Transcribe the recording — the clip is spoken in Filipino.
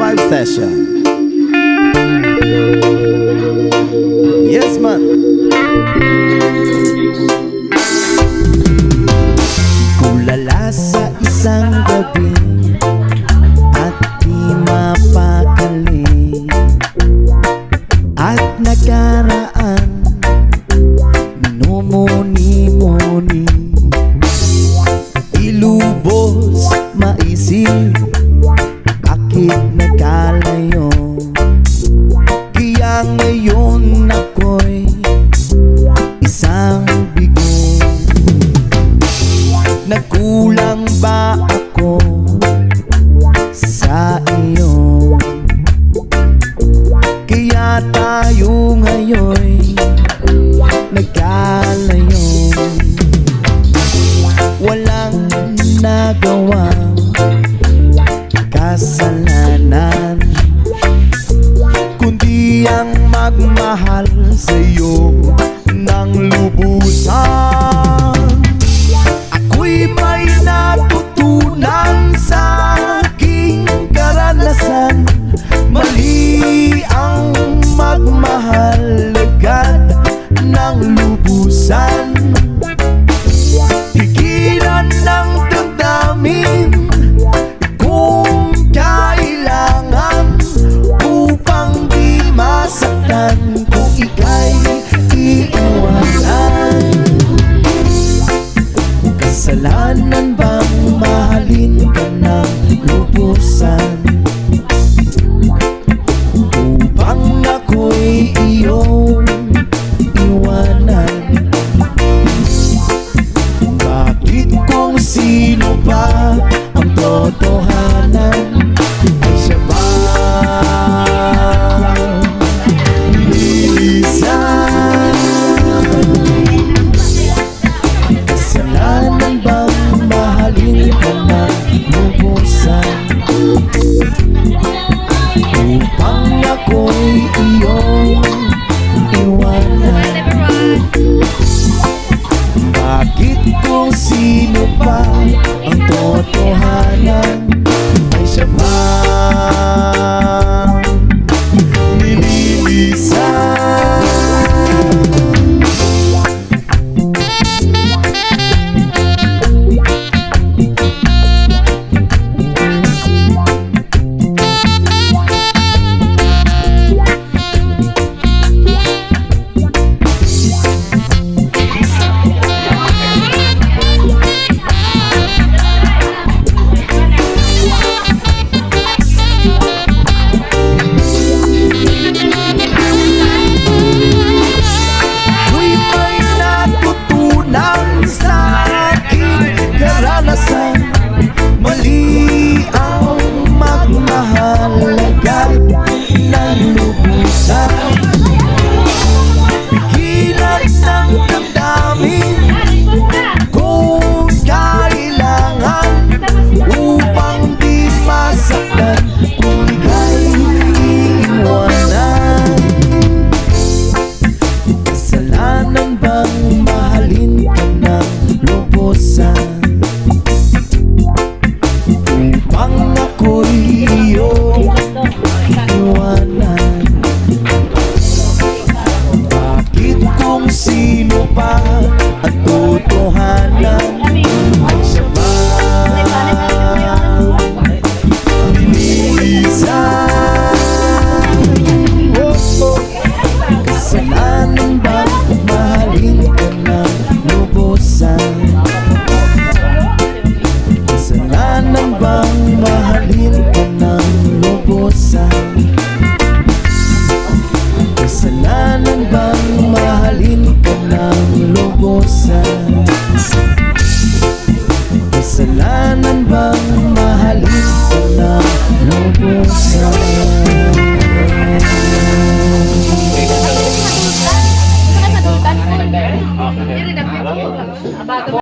live session. Yes, man. Kulala sa isang gabi at di mapakali, at nakaraan minumuni-muni, ilubos maisip bakit nagkalayo. Kaya ngayon ako'y isang bigo. Nagkulang ba ako sa iyo? Kaya tayo ngayon'y nagkalayo. Walang nagawang kasalanan, kundi ang magmahal sa'yo ng lubusan. Ako'y may natutunan sa aking karanasan. Mali ang magmahal agad ng lubusan. Pigilan ng damdamin kung kailangan, upang di masaktan kung ika'y iiwanan. Kasalanan bang mahalin ka ng lubusan, upang ako'y iyong iwanan? Bakit kung sino pa ang totohanan ay siya ba nililisan? Kasalanan bang mahalin ka ng lubusan, upang ako'y iyong iwanan? Bakit kung sino pa ang totohanan ay siya ba nililisan? Mali ang magmahal agad ng lubusan. Pigilan ng damdamin kung kailangan, upang di masaktan kung ika'y iiwanan. Kasalanan bang mahalin ka ng lubusan, upang ako'y iyong iwanan? Bakit kung sino pa ang totohanan ay siya ba nililisan? Kasalanan bang mahalin ka ng lubusan, kasalanan bang mahalin ka ng lubusan, kasalanan bang mahalin ka ng lubusan, kasalanan bang mahalin ka ng lubusan?